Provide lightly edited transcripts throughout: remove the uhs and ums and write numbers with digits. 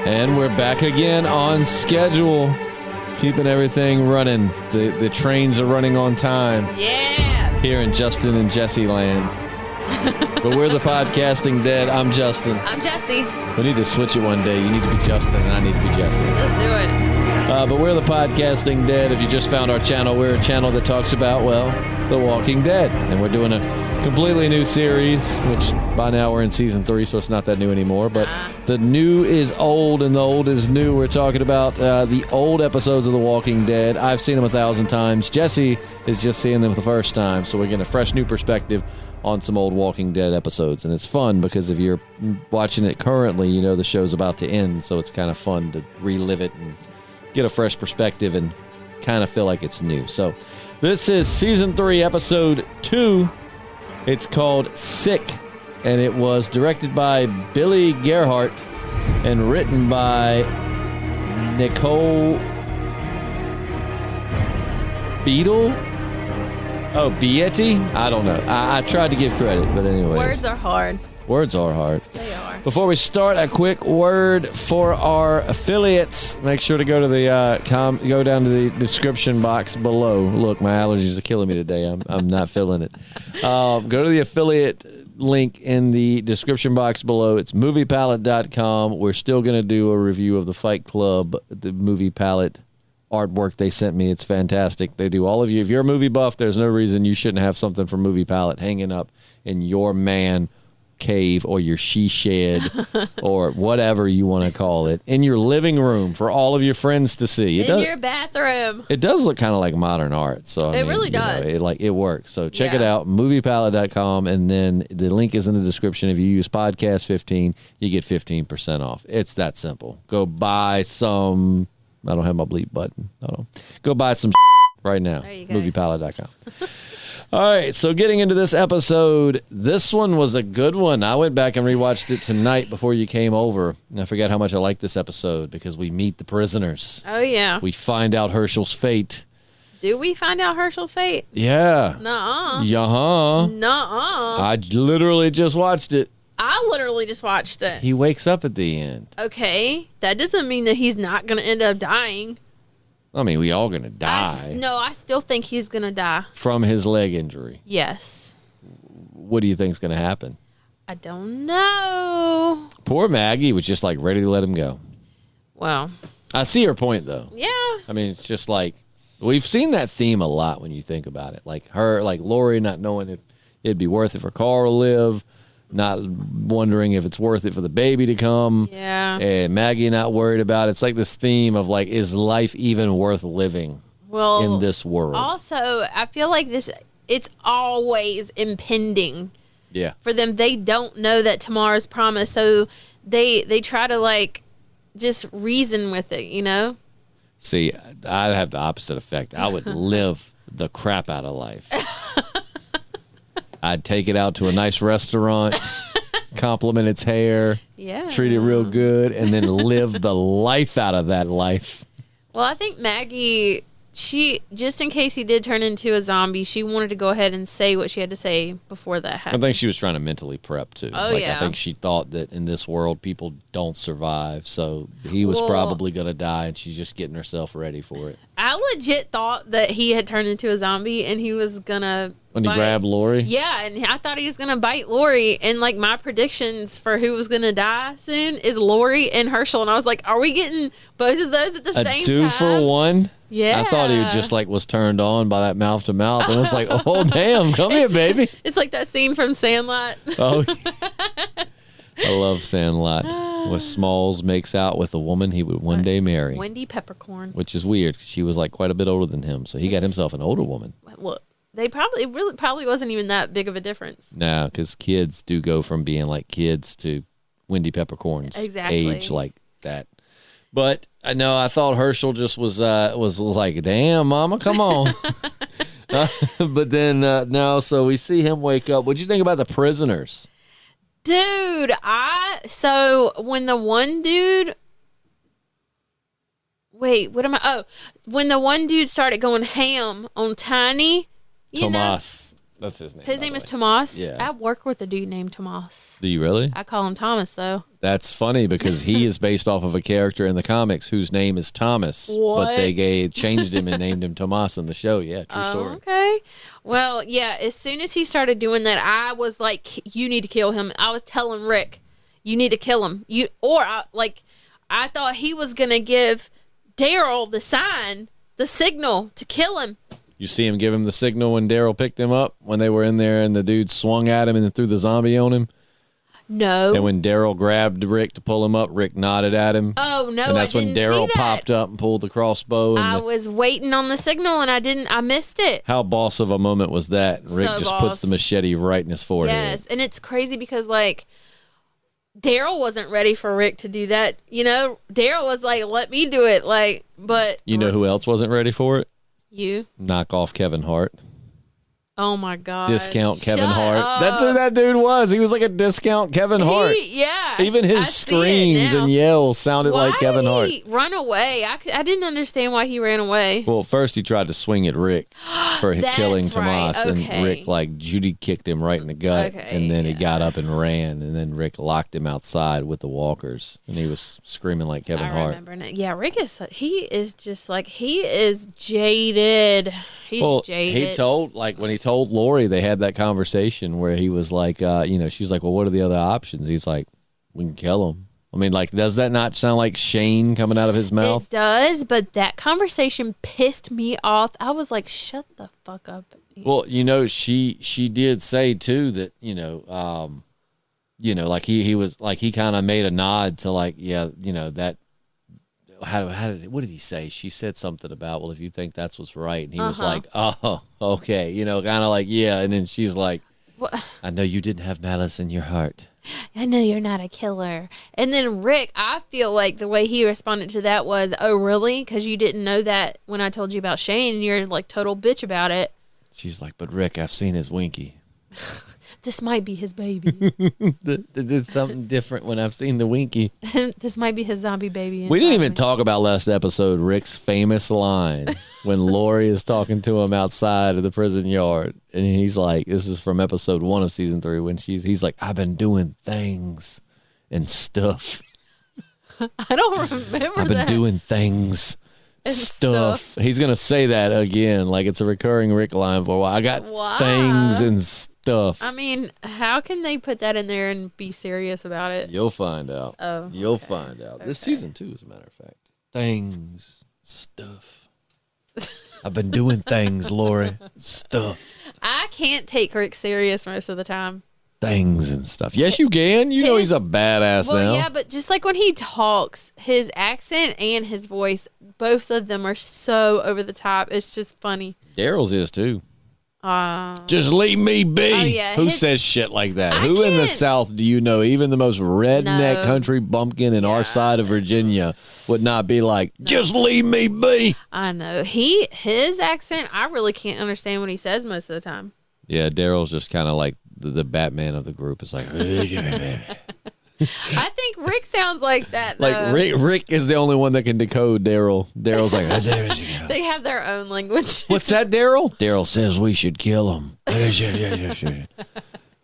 And we're back again on schedule, keeping everything running. The trains are running on time. Yeah. Here in Justin and Jessi land. But we're the Podcasting Dead. I'm Justin. I'm Jessi. We need to switch it one day. You need to be Justin and I need to be Jessi. Let's do it. But we're the Podcasting Dead. If you just found our channel, we're a channel that talks about, well, The Walking Dead. And we're doing a completely new series, which by now we're in season 3, so it's not that new anymore. But the new is old and the old is new. We're talking about the old episodes of The Walking Dead. I've seen them 1,000 times. Jessi is just seeing them for the first time, so we're getting a fresh new perspective on some old Walking Dead episodes. And it's fun because if you're watching it currently, you know the show's about to end, so it's kind of fun to relive it and get a fresh perspective and kind of feel like it's new. So this is season 3, episode 2. It's called Sick, and it was directed by Billy Gerhardt and written by Nicole Beadle? Oh, Bietti? I don't know. I tried to give credit, but anyway. Words are hard. Words are hard. They are. Before we start, a quick word for our affiliates. Make sure to go to the go down to the description box below. Look, my allergies are killing me today. I'm not feeling it. Go to the affiliate link in the description box below. It's moviepalette.com. We're still going to do a review of the Fight Club, the Movie Palette artwork they sent me. It's fantastic. They do all of you. If you're a movie buff, there's no reason you shouldn't have something from Movie Palette hanging up in your man cave or your she shed or whatever you want to call it in your living room for all of your friends to see. In your bathroom. It does look kind of like modern art. So it really does. It works. So check it out, moviepalette.com, and then the link is in the description. If you use podcast 15, you get 15% off. It's that simple. Go buy some. I don't have my bleep button. Go buy some right now. There you go. Moviepalette.com. All right, so getting into this episode, this one was a good one. I went back and rewatched it tonight before you came over. And I forgot how much I liked this episode because we meet the prisoners. Oh, yeah. We find out Herschel's fate. Do we find out Herschel's fate? Yeah. Nuh-uh. Yeah. Nuh-uh. I literally just watched it. I literally just watched it. He wakes up at the end. Okay. That doesn't mean that he's not going to end up dying. I mean, we all going to die. No, I still think he's going to die. From his leg injury. Yes. What do you think's going to happen? I don't know. Poor Maggie was just like ready to let him go. Well. I see her point, though. Yeah. I mean, it's just like, we've seen that theme a lot when you think about it. Like her, like Lori not knowing if it'd be worth it for Carl to live, not wondering if it's worth it for the baby to come. Yeah. And Maggie not worried about it. It's like this theme of like, is life even worth living in this world? Also, I feel like it's always impending. Yeah. For them, they don't know that tomorrow's promised, so they try to like just reason with it, you know? See, I'd have the opposite effect. I would live the crap out of life. I'd take it out to a nice restaurant, compliment its hair, treat it real good, and then live the life out of that life. Well, I think Maggie, she, just in case he did turn into a zombie, she wanted to go ahead and say what she had to say before that happened. I think she was trying to mentally prep, too. Oh, yeah. I think she thought that in this world, people don't survive, so he was probably going to die, and she's just getting herself ready for it. I legit thought that he had turned into a zombie, and he was going to When he grabbed Lori? Yeah, and I thought he was going to bite Lori, and like my predictions for who was going to die soon is Lori and Herschel, and I was like, are we getting both of those at the same time? A 2 for 1? Yeah. I thought he just like was turned on by that mouth to mouth, and I was like, oh damn, come here, baby. It's like that scene from Sandlot. Oh, I love Sandlot. When Smalls makes out with a woman he would one day marry. Wendy Peppercorn. Which is weird. She was like quite a bit older than him, so he got himself an older woman. Well, it really probably wasn't even that big of a difference. No, because kids do go from being like kids to Wendy Peppercorn's age like that. But I know I thought Herschel just was like, damn, mama, come on. But then no, so we see him wake up. What'd you think about the prisoners? Dude, so when the one dude, when the one dude started going ham on Tiny, Tomas. That's his name. His name is Tomas. Yeah. I work with a dude named Tomas. Do you really? I call him Thomas, though. That's funny because he is based off of a character in the comics whose name is Thomas. What? But they changed him and named him Tomas in the show. Yeah, true story. Okay. Well, yeah, as soon as he started doing that, I was like, you need to kill him. I was telling Rick, you need to kill him. I thought he was going to give Daryl the sign, the signal to kill him. You see him give him the signal when Daryl picked him up when they were in there and the dude swung at him and then threw the zombie on him? No. And when Daryl grabbed Rick to pull him up, Rick nodded at him. Oh, no, and that's I when didn't see Daryl that. popped up and pulled the crossbow. And I was waiting on the signal and I missed it. how boss of a moment was that? Rick So just boss. puts the machete right in his forehead. Yes, and it's crazy because, like, Daryl wasn't ready for Rick to do that. You know, Daryl was like, let me do it. Like, but. You know who else wasn't ready for it? You. Knock off Kevin Hart. Oh, my God. Discount Kevin Shut Hart. up. That's who that dude was. He was like a discount Kevin Hart. Yeah. Even I his see it screams now. and yells sounded Why like Kevin did Hart. he run away? I didn't understand why he ran away. Well, first he tried to swing at Rick for That's killing right. Tomas, Okay. and Rick, like, Judy kicked him right in the gut, Okay, and then he yeah. got up and ran, and then Rick locked him outside with the walkers, and he was screaming like Kevin I Hart. remember now. Yeah, Rick is, he is jaded. He's jaded. he told, like, when he told Lori, they had that conversation where he was like, she's like, well, what are the other options? He's like, we can kill him. I mean, like, does that not sound like Shane coming out of his mouth? It does, but that conversation pissed me off. I was like, shut the fuck up. Well, she did say too that, like he was like, he kind of made a nod to, like, that. What did he say? She said something about, well, if you think that's what's right. And he was like, oh, okay. Kind of like, yeah. And then she's like, What? I know you didn't have malice in your heart. I know you're not a killer. And then Rick, I feel like the way he responded to that was, oh, really? Because you didn't know that when I told you about Shane, and you're like total bitch about it. She's like, but Rick, I've seen his Winky. This might be his baby. There's something different when I've seen the Winky. This might be his zombie baby. We didn't inside even me. talk about last episode Rick's famous line when Lori is talking to him outside of the prison yard. And he's like, this is from episode 1 of season 3 when he's like, I've been doing things and stuff. I don't remember I've been that. doing things And stuff. He's going to say that again. Like it's a recurring Rick line for a while. I got things and stuff. I mean, how can they put that in there and be serious about it? You'll find out. Oh, You'll okay. find out. This Okay. season 2, as a matter of fact. Things, stuff. I've been doing things, Lori. Stuff. I can't take Rick serious most of the time. Things and stuff. Yes, you can. You know he's a badass Well, now. yeah, but just like when he talks, his accent and his voice, both of them are so over the top. It's just funny. Daryl's is too. Just leave me be. Oh, yeah, Who his- says shit like that? I Who in the can't- South do you know, even the most redneck No. country bumpkin in our Yeah. side of Virginia, would not be like, just leave me be? I know. His accent, I really can't understand what he says most of the time. Yeah, Daryl's just kind of like the Batman of the group. It's like, I think Rick sounds like that, though. like Rick is the only one that can decode Daryl. Daryl's like, They have their own language. what's that, Daryl? Daryl says we should kill him.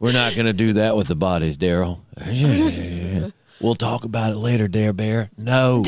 We're not going to do that with the bodies, Daryl. We'll talk about it later, Dare Bear. No.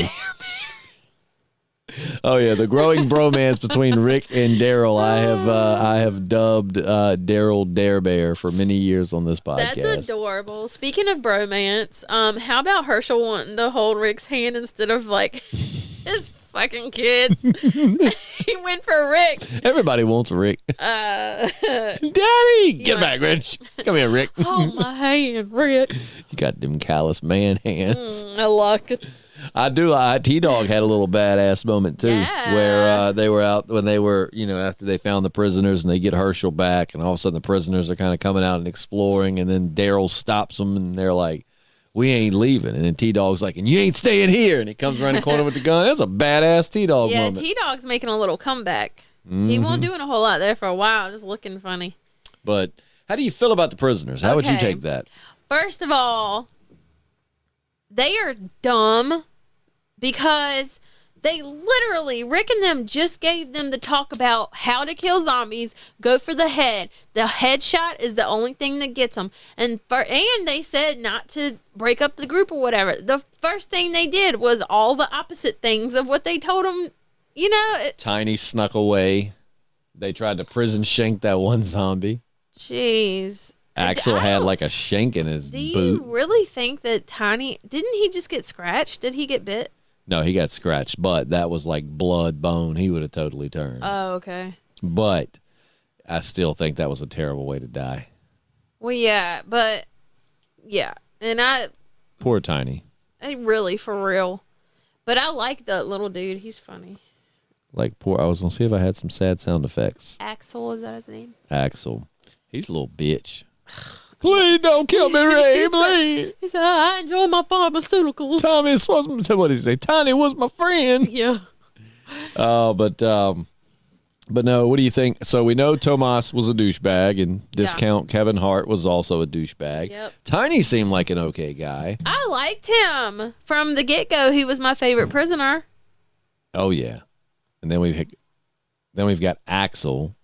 Oh yeah, the growing bromance between Rick and Daryl. I have dubbed Daryl Dare Bear for many years on this podcast. That's adorable. Speaking of bromance, how about Herschel wanting to hold Rick's hand instead of like his fucking kids? He went for Rick. Everybody wants Rick. Daddy, get back, Rich. Come here, Rick. Hold my hand, Rick. You got them callous man hands. I like it. I do. T-Dog had a little badass moment too, Yeah. where they were out when they were, after they found the prisoners and they get Herschel back, and all of a sudden the prisoners are kind of coming out and exploring, and then Daryl stops them, and they're like, "We ain't leaving," and then T-Dog's like, "And you ain't staying here," and he comes around the corner with the gun. That's a badass T-Dog Yeah, moment. T-Dog's making a little comeback. He won't doing a whole lot there for a while, just looking funny. But how do you feel about the prisoners? How would you Okay. take that? First of all, they are dumb because They literally, Rick and them just gave them the talk about how to kill zombies. Go for the head. The headshot is the only thing that gets them. And they said not to break up the group or whatever. The first thing they did was all the opposite things of what they told them. You know, Tiny snuck away. They tried to prison shank that one zombie. Jeez. Axel had like a shank in his boot. Do you really think that Tiny, didn't he just get scratched? Did he get bit? No, he got scratched, but that was like blood, bone. He would have totally turned. Oh, okay. But I still think that was a terrible way to die. Well, yeah, but yeah. And Poor Tiny. Really, for real. But I like the little dude. He's funny. Like poor, I was going to see if I had some sad sound effects. Axel, is that his name? Axel. He's a little bitch. Please don't kill me, Ray, please. He said, I enjoy my pharmaceuticals. What did he say? Tiny was my friend. Yeah. But no, what do you think? So we know Tomas was a douchebag, and discount Kevin Hart was also a douchebag. Yep. Tiny seemed like an okay guy. I liked him. From the get-go, he was my favorite prisoner. Oh, yeah. And then we've got Axel,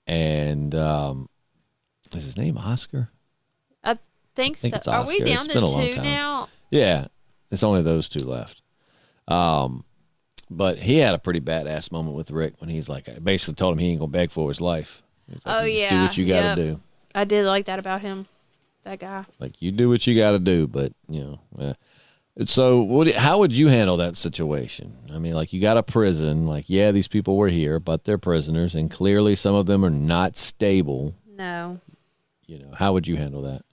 and is his name Oscar? I think so. It's Are we Oscar. down It's been a to long 2 time. now? Yeah, it's only those 2 left. But he had a pretty badass moment with Rick when he's like, I basically told him he ain't gonna beg for his life. He's like, you just do what you gotta do. I did like that about him, that guy. Like, you do what you gotta do, but you know. So how would you handle that situation? I mean, like, you got a prison. Like, yeah, these people were here, but they're prisoners, and clearly some of them are not stable. No. You know, how would you handle that?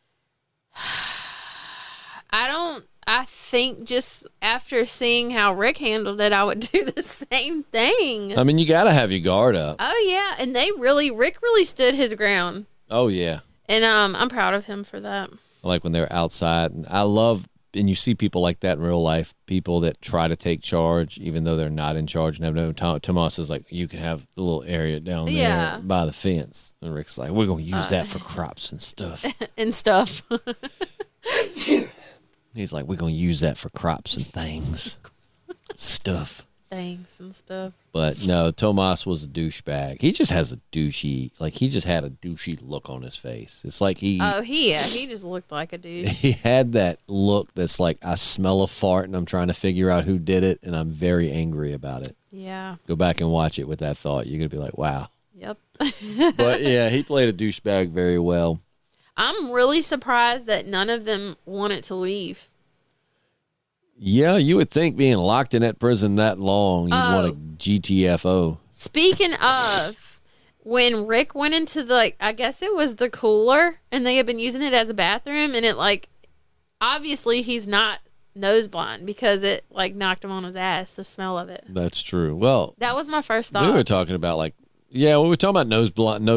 I think just after seeing how Rick handled it, I would do the same thing. I mean, you got to have your guard up. Oh, yeah. And Rick really stood his ground. Oh, yeah. And I'm proud of him for that. Like when they're outside. And I love, and you see people like that in real life, people that try to take charge, even though they're not in charge and have no time. Tomas is like, you can have the little area down there by the fence. And Rick's like, we're going to use that for crops and stuff. And stuff. He's like, we're going to use that for crops and things. Stuff. Things and stuff. But no, Tomas was a douchebag. He just has a douchey, like, he just had a douchey look on his face. It's like he just looked like a dude. He had that look that's like, I smell a fart and I'm trying to figure out who did it, and I'm very angry about it. Yeah. Go back and watch it with that thought. You're going to be like, wow. Yep. But yeah, he played a douchebag very well. I'm really surprised that none of them wanted to leave. Yeah, you would think being locked in that prison that long, you'd want a GTFO. Speaking of, when Rick went into I guess it was the cooler, and they had been using it as a bathroom, and it obviously he's not nose blind because it knocked him on his ass, the smell of it. That's true. Well, that was my first thought. We were talking about we were talking about nose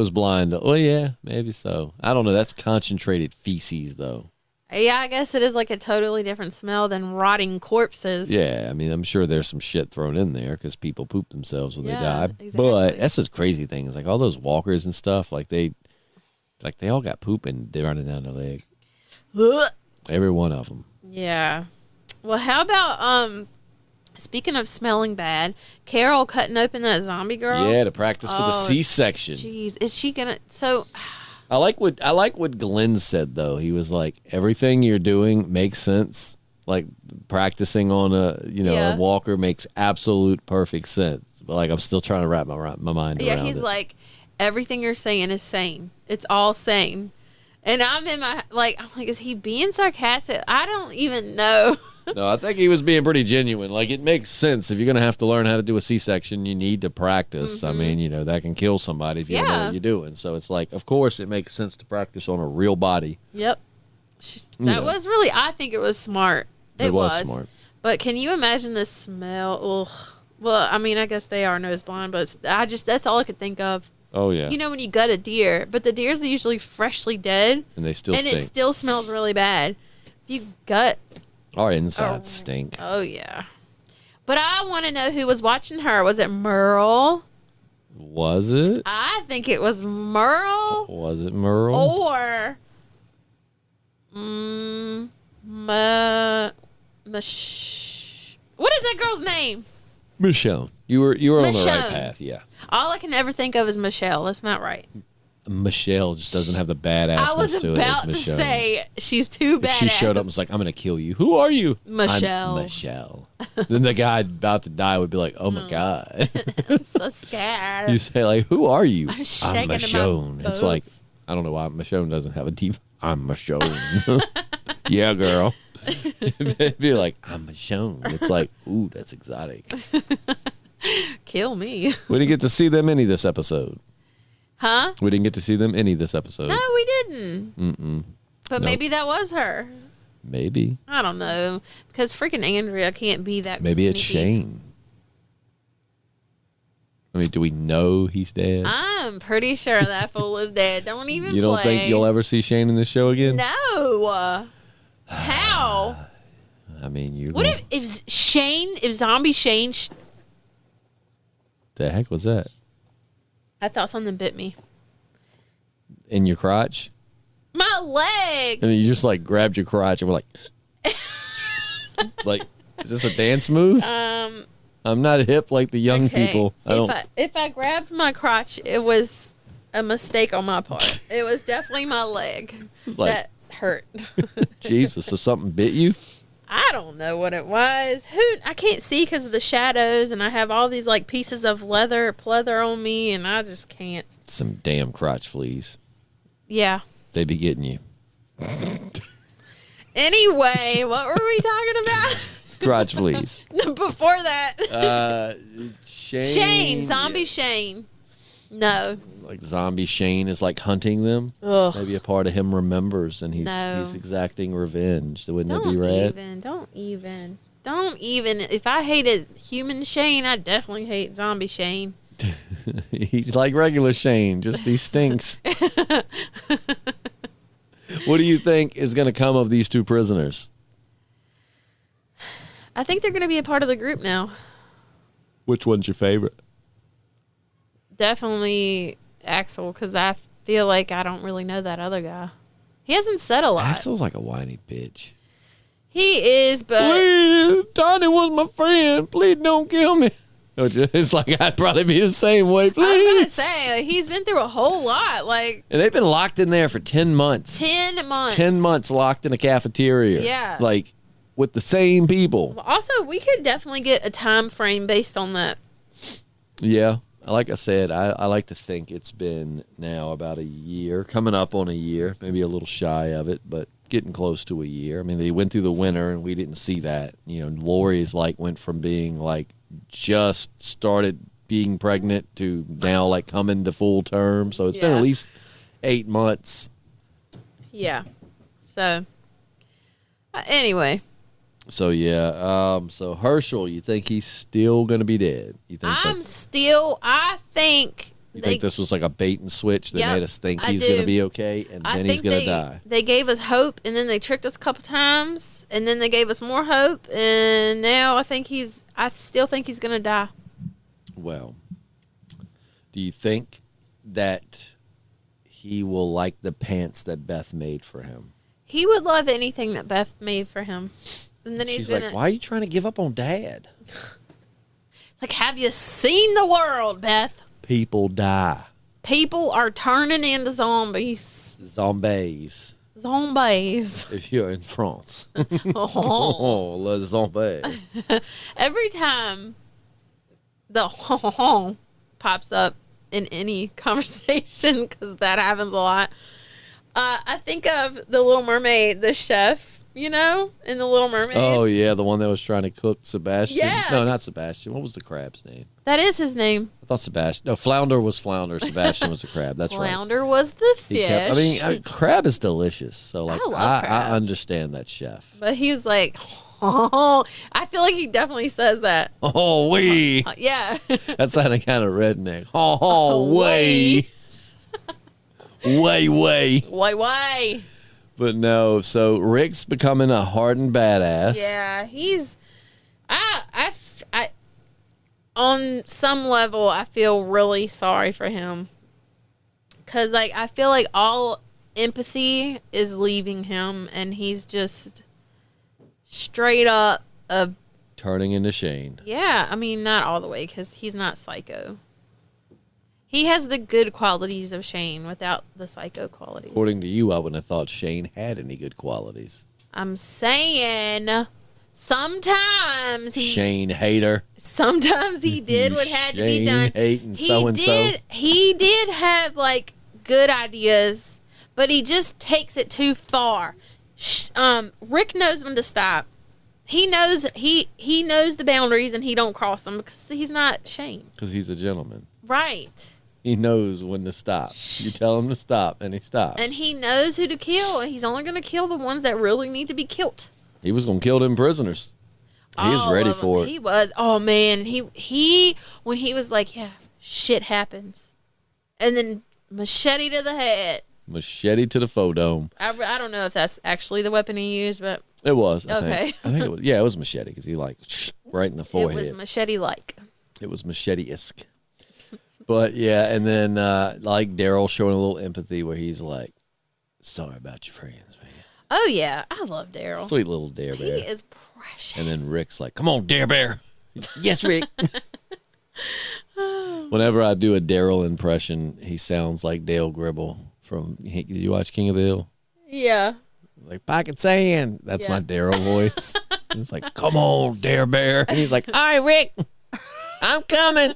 blind. Oh yeah, maybe so. I don't know. That's concentrated feces though. Yeah, I guess it is a totally different smell than rotting corpses. Yeah, I mean, I'm sure there's some shit thrown in there because people poop themselves when they die. Exactly. But that's just crazy things. Like all those walkers and stuff, they all got poop and they're running down their leg. Every one of them. Yeah. Well, how about speaking of smelling bad, Carol cutting open that zombie girl? Yeah, to practice for the C-section. Jeez, is she gonna? So. I like what Glenn said though. He was like, everything you're doing makes sense. Like practicing on a walker makes absolute perfect sense. But I'm still trying to wrap my mind around it. Yeah, he's like, everything you're saying is sane. It's all sane. And I'm in my I'm like, is he being sarcastic? I don't even know. No, I think he was being pretty genuine. It makes sense. If you're going to have to learn how to do a C-section, you need to practice. Mm-hmm. I mean, that can kill somebody if you don't know what you're doing. So it's of course it makes sense to practice on a real body. Yep. That was really, I think it was smart. It was smart. But can you imagine the smell? Ugh. Well, I mean, I guess they are nose blind, but that's all I could think of. Oh, yeah. When you gut a deer, but the deers are usually freshly dead. And they still stink. And it still smells really bad. If you gut... Our insides stink. Oh, yeah. But I want to know who was watching her. Was it Merle? Was it? I think it was Merle. Was it Merle? Or... what is that girl's name? Michonne. You were on the right Michonne. path, yeah. All I can ever think of is Michelle. That's not right. Michelle just doesn't have the badassness I was to it. about as to Michonne. say she's too badass. If she showed up and was like, I'm going to kill you. Who are you? Michelle. I'm Michelle. Then the guy about to die would be like, oh my God. I'm so scared. You say, like, who are you? I'm shaking in my Michonne. It's boots. like, I don't know why Michonne doesn't have a deep. I'm Michonne. Yeah, girl. It'd be like, I'm Michonne. It's like, ooh, that's exotic. Kill me. We didn't get to see them any this episode. Huh? We didn't get to see them any this episode. No, we didn't. Mm-mm. But Nope. maybe that was her. Maybe. I don't know. Because freaking Andrea can't be that Maybe it's sneaky. Shane. I mean, do we know he's dead? I'm pretty sure that fool is dead. Don't even You don't play. think you'll ever see Shane in this show again? No. How? I mean, you. What if zombie Shane... The heck was that? I thought something bit me. In your crotch? My leg. I mean, you just like grabbed your crotch and were like, it's like, is this a dance move? I'm not hip like the young Okay. people. If I grabbed my crotch, it was a mistake on my part. It was definitely my leg It's like- that hurt. Jesus, so something bit you? I don't know what it was. I can't see because of the shadows, and I have all these like pieces of pleather on me, and I just can't. Some damn crotch fleas. Yeah. They be getting you. Anyway, what were we talking about? Crotch fleas. Before that. Shane. Shane, zombie Shane. No. Like zombie Shane is like hunting them. Ugh. Maybe a part of him remembers and he's No. exacting revenge. So wouldn't it Don't be rad? Don't even. If I hated human Shane, I definitely hate zombie Shane. He's like regular Shane, just he stinks. What do you think is going to come of these two prisoners? I think they're going to be a part of the group now. Which one's your favorite? Definitely Axel, because I feel like I don't really know that other guy. He hasn't said a lot. Axel's like a whiny bitch. He is, but Please, Tony was my friend. Please don't kill me. It's like I'd probably be the same way. I was Please. gonna say like, he's been through a whole lot. Like And they've been locked in there for 10 months. 10 months. 10 months locked in a cafeteria. Yeah. Like with the same people. Also, we could definitely get a time frame based on that. Yeah. Like I said, I like to think it's been now about a year, coming up on a year, maybe a little shy of it, but getting close to a year. I mean, they went through the winter and we didn't see that. You know, Lori's like went from being like just started being pregnant to now like coming to full term. So it's been Yeah. at least 8 months. Yeah. So, anyway, So yeah, so Herschel, you think he's still gonna be dead? You think? I think. You think this was like a bait and switch that Yep, made us think I he's do. going to be okay, and I then think he's going to die? They gave us hope, and then they tricked us a couple times, and then they gave us more hope, and now I still think he's gonna die. Well, do you think that he will like the pants that Beth made for him? He would love anything that Beth made for him, and then he's She's gonna like, why are you trying to give up on Dad? like, have you seen the world, Beth? People die. People are turning into zombies. Zombies. Zombies. If you're in France. Oh. Oh, le zombie. Every time the pops up in any conversation, because that happens a lot, I think of the Little Mermaid, the chef, you know, in the Little Mermaid. Oh, yeah, the one that was trying to cook Sebastian. Yeah. No, not Sebastian. What was the crab's name? That is his name. I thought Sebastian. No, Flounder was Flounder. Sebastian was the crab. That's right. Flounder was the He fish. kept, crab is delicious. So, like, I love crab. I understand that chef. But he was like, oh, I feel like he definitely says that. Oh, wee. Yeah. That sounded kind of redneck. Oh, way. Way. Why? But no, so Rick's becoming a hardened badass. Yeah, he's. I on some level, I feel really sorry for him. Cause like I feel like all empathy is leaving him, and he's just straight up a turning into Shane. Yeah, I mean, not all the way, because he's not psycho. He has the good qualities of Shane without the psycho qualities. According to you, I wouldn't have thought Shane had any good qualities. I'm saying sometimes Shane hater. Sometimes he did what had to be done. Hating so-and-so. He did have, like, good ideas, but he just takes it too far. Rick knows when to stop. He knows he knows the boundaries, and he don't cross them because he's not Shane. Because he's a gentleman. Right. He knows when to stop. You tell him to stop, and he stops. And he knows who to kill, and he's only going to kill the ones that really need to be killed. He was going to kill them prisoners. He was ready for it. He was. Oh, man. He when he was like, yeah, shit happens. And then machete to the head. Machete to the faux dome. I don't know if that's actually the weapon he used, but... It was, I okay. think. I think it was. Yeah, it was machete, because he, like, right in the forehead. It was machete-like. It was machete-esque. But, yeah, and then, like, Daryl showing a little empathy where he's like, sorry about your friends, man. Oh, yeah. I love Daryl. Sweet little Dare Bear. He is precious. And then Rick's like, come on, Dare Bear. Yes, Rick. Whenever I do a Daryl impression, he sounds like Dale Gribble from, did you watch King of the Hill? Yeah. Like, pocket sand. That's my Daryl voice. It's like, come on, Dare Bear. And he's like, all right, Rick, I'm coming.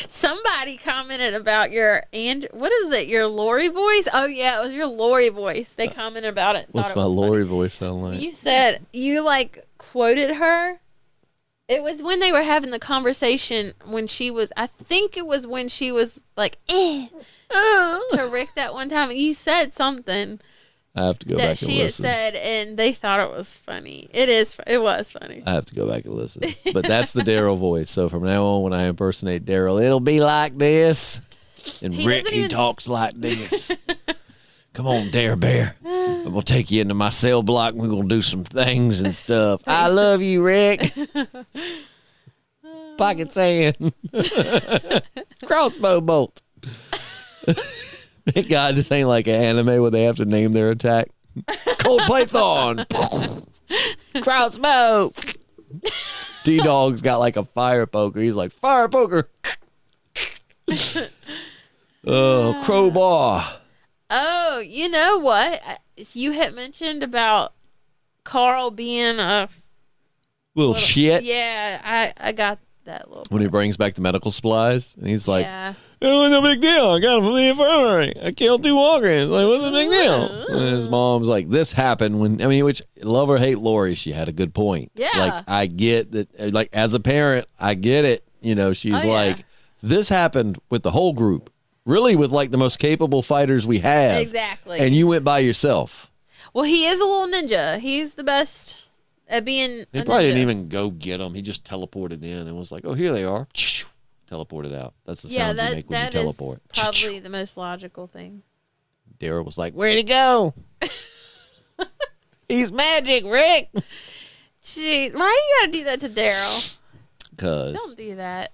Somebody commented about your what is it? Your Lori voice? Oh yeah, it was your Lori voice. They commented about it. What's my Lori voice sound like? You said you like quoted her. It was when they were having the conversation when she was. I think it was when she was like to Rick that one time. You said something. I have to go back and listen. That she had said, and they thought it was funny. It was funny. I have to go back and listen. But that's the Daryl voice. So from now on, when I impersonate Daryl, it'll be like this. And Rick, he talks like this. Come on, Dare Bear. I'm going to take you into my cell block, and we're going to do some things and stuff. I love you, Rick. Pocket sand. Crossbow bolt. Thank God this ain't like an anime where they have to name their attack. Cold Python. Crossbow. T-Dog's got like a fire poker. He's like, fire poker. Crowbar. Oh, you know what? You had mentioned about Carl being a little shit. Yeah, I got that little part. When he brings back the medical supplies, and he's like, oh, no big deal. I got him from the infirmary. I killed 2 Walgreens. Like, what's the big deal? And his mom's like, this happened when, I mean, which, love or hate Lori, she had a good point. Yeah. Like, I get that, like, as a parent, I get it. You know, she's like, this happened with the whole group. Really with, like, the most capable fighters we have. Exactly. And you went by yourself. Well, he is a little ninja. He's the best at being He probably didn't even go get them. He just teleported in and was like, oh, here they are. Teleported out. That's the sound you make when you teleport. That is probably the most logical thing. Daryl was like, where'd he go? He's magic, Rick. Jeez, why you gotta do that to Daryl? Because don't do that.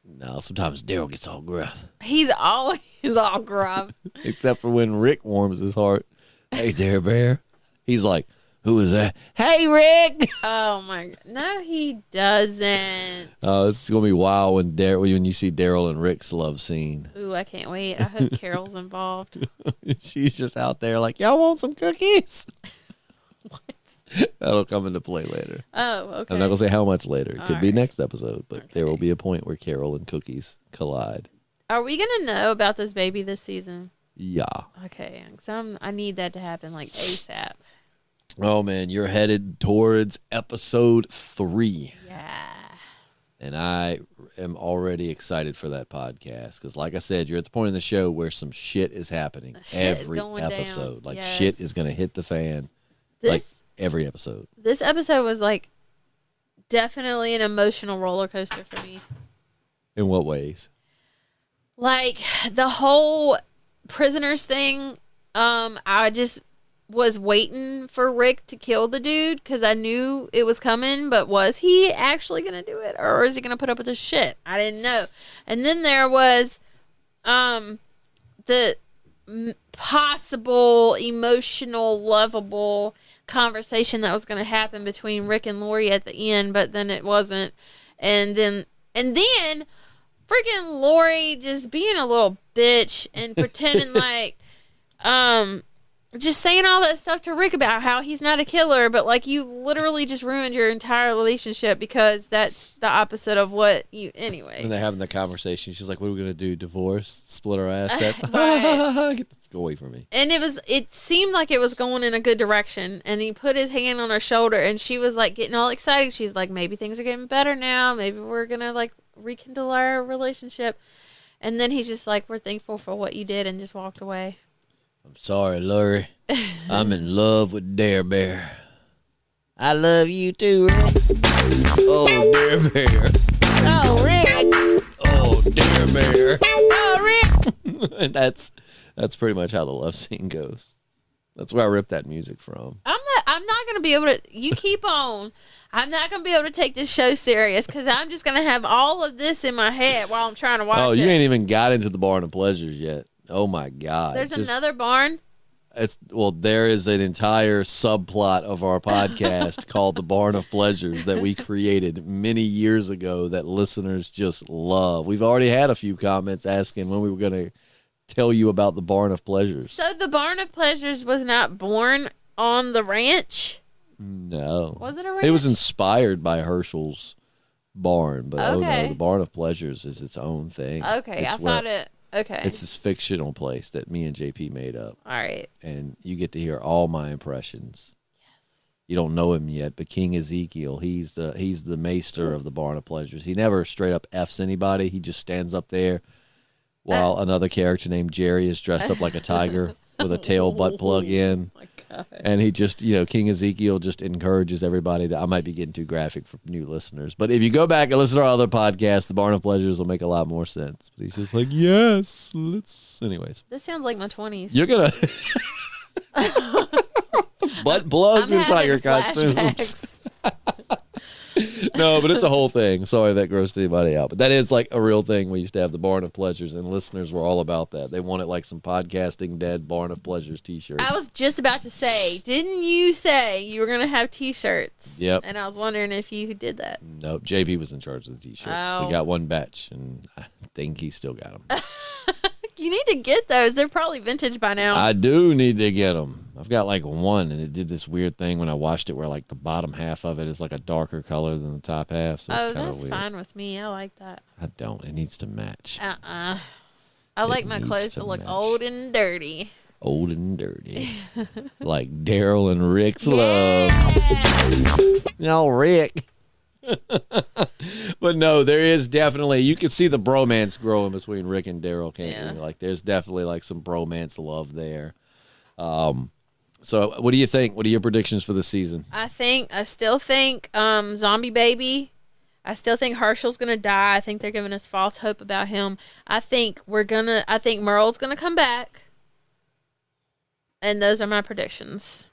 No, sometimes Daryl gets all gruff. He's always all gruff. Except for when Rick warms his heart. Hey, Dare Bear. He's like, who is that? Hey, Rick. Oh my God! No, he doesn't. Oh, this is gonna be wild when you see Daryl and Rick's love scene. Ooh, I can't wait. I hope Carol's involved. She's just out there like, y'all want some cookies? What? That'll come into play later. Oh, okay. I'm not gonna say how much later. It could be right. next episode, but there will be a point where Carol and cookies collide. Are we gonna know about this baby this season? Yeah. Okay, because I need that to happen like ASAP. Oh man, you're headed towards episode 3. Yeah. And I am already excited for that podcast because, like I said, you're at the point in the show where some shit is happening every episode. Down. Like Yes. shit is going to hit the fan. Like every episode. This episode was like definitely an emotional roller coaster for me. In what ways? Like the whole prisoners thing. I just was waiting for Rick to kill the dude because I knew it was coming, but was he actually gonna do it, or is he gonna put up with this shit? I didn't know. And then there was the possible emotional, lovable conversation that was going to happen between Rick and Lori at the end, but then it wasn't. And then freaking Lori just being a little bitch and pretending like, just saying all that stuff to Rick about how he's not a killer, but like you literally just ruined your entire relationship because that's the opposite of what you, anyway. And they're having the conversation. She's like, what are we going to do? Divorce? Split our assets? Right. Get the fuck away from me. And it seemed like it was going in a good direction. And he put his hand on her shoulder and she was like getting all excited. She's like, maybe things are getting better now. Maybe we're going to like rekindle our relationship. And then he's just like, we're thankful for what you did, and just walked away. I'm sorry, Lori. I'm in love with Dare Bear. I love you too, Rick. Oh, Dare Bear. Oh, Rick. Oh, Dare Bear. Oh, Rick. And that's pretty much how the love scene goes. That's where I ripped that music from. I'm not going to be able to, you keep on. I'm not going to be able to take this show serious because I'm just going to have all of this in my head while I'm trying to watch it. Oh, you ain't even got into the Barn of Pleasures yet. Oh my God! There's another barn. There is an entire subplot of our podcast called the Barn of Pleasures that we created many years ago that listeners just love. We've already had a few comments asking when we were going to tell you about the Barn of Pleasures. So the Barn of Pleasures was not born on the ranch? No. Was it a ranch? It was inspired by Herschel's barn, but oh Okay. no, the Barn of Pleasures is its own thing. Okay, It's I thought it. Okay. It's this fictional place that me and JP made up. All right. And you get to hear all my impressions. Yes. You don't know him yet, but King Ezekiel, he's the maester of the Barn of Pleasures. He never straight up F's anybody. He just stands up there while another character named Jerry is dressed up like a tiger with a tail butt plug in. Oh my God. And he just, King Ezekiel just encourages everybody to, I might be getting too graphic for new listeners, but if you go back and listen to our other podcasts, the Barn of Pleasures will make a lot more sense. But he's just like, yes, anyways. This sounds like my 20s. You're going to butt plugs and tiger costumes. No, but it's a whole thing. Sorry if that grossed anybody out. But that is like a real thing. We used to have the Barn of Pleasures, and listeners were all about that. They wanted like some Podcasting Dead Barn of Pleasures t-shirts. I was just about to say, didn't you say you were going to have t-shirts? Yep. And I was wondering if you did that. Nope. JP was in charge of the t-shirts. Oh. We got one batch, and I think he still got them. You need to get those. They're probably vintage by now. I do need to get them. I've got like one, and it did this weird thing when I watched it where like the bottom half of it is like a darker color than the top half. So it's that's weird. fine with me. I like that. I don't. It needs to match. I like my needs clothes to look match. old and dirty. Old and dirty. Like Daryl and Rick's Yeah. love. No, Rick. But no, there is definitely, you can see the bromance growing between Rick and Daryl, can't you? Like there's definitely like some bromance love there. So what do you think? What are your predictions for the season? I still think Zombie Baby. I still think Herschel's gonna die. I think they're giving us false hope about him. I think Merle's gonna come back. And those are my predictions.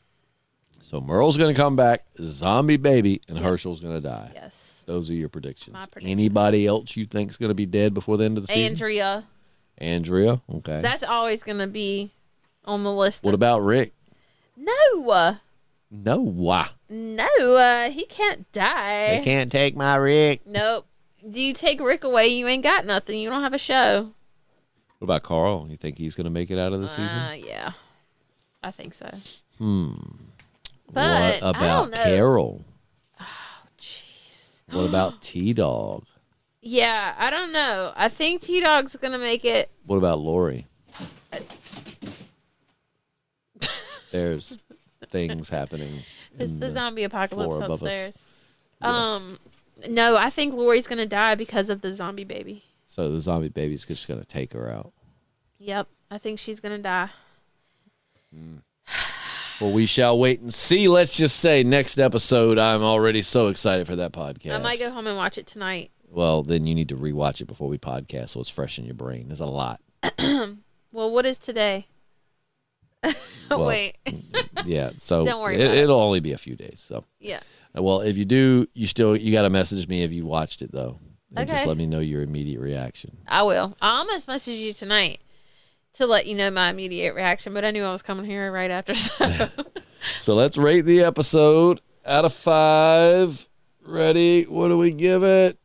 So Merle's going to come back, Zombie Baby, and Herschel's going to die. Yes. Those are your predictions. My predictions. Anybody else you think's going to be dead before the end of the season? Andrea. Okay. That's always gonna be on the list. What about Rick? No. No. He can't die. They can't take my Rick. Nope. Do you take Rick away, you ain't got nothing. You don't have a show. What about Carl? You think he's going to make it out of the season? Yeah. I think so. What But I about don't know. Carol? Oh, jeez. What about T-Dog? Yeah, I don't know. I think T-Dog's going to make it. What about Lori? There's things happening. It's the zombie apocalypse floor above us. upstairs. Yes. No, I think Lori's going to die because of the zombie baby. So the zombie baby's just going to take her out. Yep, I think she's going to die. Well, we shall wait and see. Let's just say next episode, I'm already so excited for that podcast. I might go home and watch it tonight. Well, then you need to rewatch it before we podcast so it's fresh in your brain. There's a lot. Well, what is today? Well, Wait. Yeah, so Don't worry about it. it'll only be a few days. So, Yeah. well, if you do, you got to message me if you watched it, though. And just Okay. let me know your immediate reaction. I will. I'll almost message you tonight to let you know my immediate reaction, but I knew I was coming here right after. So let's rate the episode out of 5. Ready? What do we give it?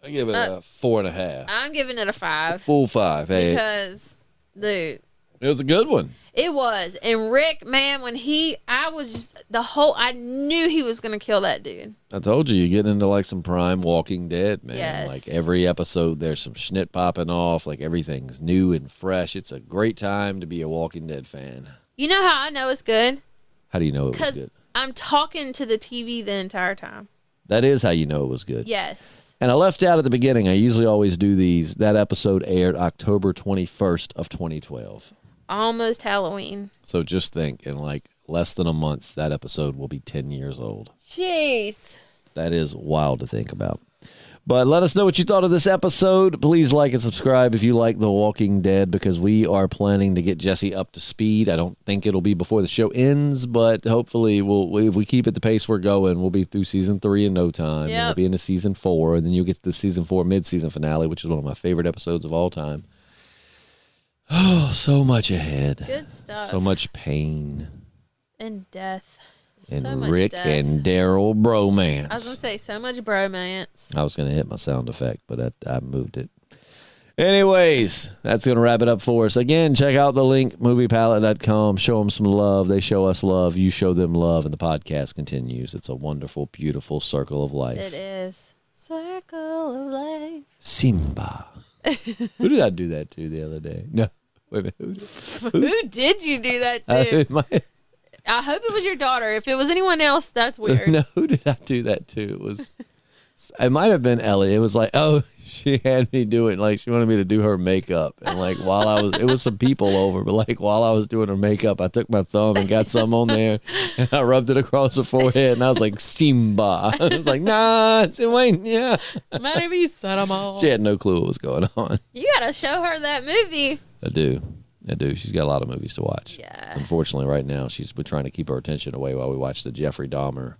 I give it a 4.5. I'm giving it a 5. Full 5. Hey, because, dude, it was a good one. It was. And Rick, man, when I knew he was going to kill that dude. I told you, you're getting into like some prime Walking Dead, man. Yes. Like every episode, there's some schnit popping off. Like everything's new and fresh. It's a great time to be a Walking Dead fan. You know how I know it's good? How do you know it was good? Because I'm talking to the TV the entire time. That is how you know it was good. Yes. And I left out at the beginning. I usually always do these. That episode aired October 21st of 2012. Almost Halloween. So just think, in like less than a month, that episode will be 10 years old. Jeez. That is wild to think about. But let us know what you thought of this episode. Please like and subscribe if you like The Walking Dead, because we are planning to get Jessi up to speed. I don't think it'll be before the show ends, but hopefully if we keep at the pace we're going, we'll be through season 3 in no time. Yep. And we'll be into season 4, and then you'll get to the season 4 mid-season finale, which is one of my favorite episodes of all time. Oh, so much ahead. Good stuff. So much pain. And death. And so much Rick death. and Daryl bromance. I was going to say, so much bromance. I was going to hit my sound effect, but I moved it. Anyways, that's going to wrap it up for us. Again, check out the link, moviepalette.com. Show them some love. They show us love. You show them love, and the podcast continues. It's a wonderful, beautiful circle of life. It is. Circle of life. Simba. Who did I do that to the other day? No. Wait a minute. Who did you do that to? I hope it was your daughter. If it was anyone else, that's weird. No, who did I do that to? It might have been Ellie. It was like, she had me do it. Like, she wanted me to do her makeup. And like, it was some people over, but like, while I was doing her makeup, I took my thumb and got some on there and I rubbed it across her forehead. And I was like, Simba. I was like, nah, it's Wayne. Yeah. My name is Saramo. She had no clue what was going on. You got to show her that movie. I do. She's got a lot of movies to watch. Yeah. Unfortunately, right now, we're trying to keep her attention away while we watch the Jeffrey Dahmer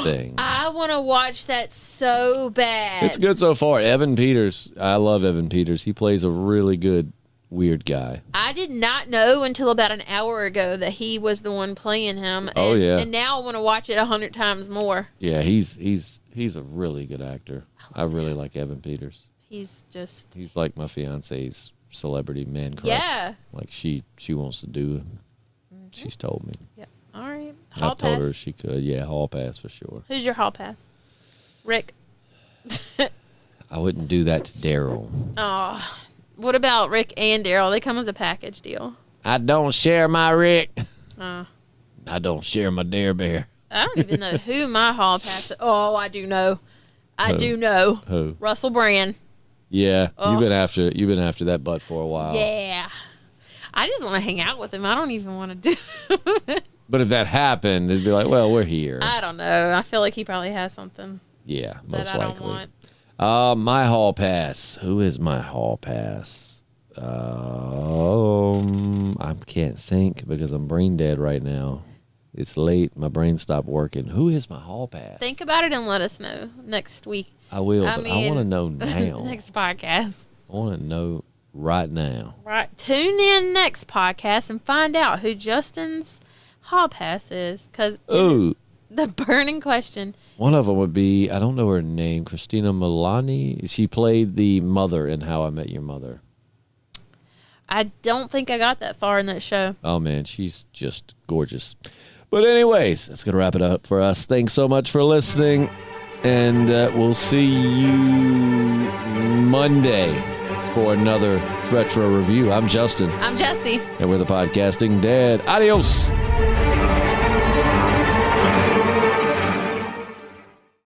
thing. I want to watch that so bad. It's good so far. Evan Peters. I love Evan Peters. He plays a really good, weird guy. I did not know until about an hour ago that he was the one playing him. And, yeah. And now I want to watch it 100 times more. Yeah, he's a really good actor. I really like Evan Peters. He's like my fiance's celebrity man crush. Yeah. Like she wants to do. She's told me. Yeah. All right. I've told her she could. Yeah, hall pass for sure. Who's your hall pass? Rick. I wouldn't do that to Daryl. Oh, what about Rick and Daryl? They come as a package deal. I don't share my Rick. I don't share my Dare Bear. I don't even know who my hall pass is. Oh, I do know. I do know. Who? Russell Brand. Yeah, you've been after that butt for a while. Yeah. I just want to hang out with him. I don't even want to do it. But if that happened, it'd be like, well, we're here. I don't know. I feel like he probably has something. Yeah, that most I likely. don't want. My hall pass. Who is my hall pass? I can't think because I'm brain dead right now. It's late. My brain stopped working. Who is my hall pass? Think about it and let us know next week. I will, I want to know now. Next podcast. I want to know right now. Right. Tune in next podcast and find out who Justin's hall pass is, because the burning question. One of them would be, I don't know her name, Christina Milani. She played the mother in How I Met Your Mother. I don't think I got that far in that show. Oh, man, she's just gorgeous. But anyways, that's going to wrap it up for us. Thanks so much for listening, and we'll see you Monday for another retro review. I'm Justin. I'm Jessi. And we're the Podcasting Dead. Adios.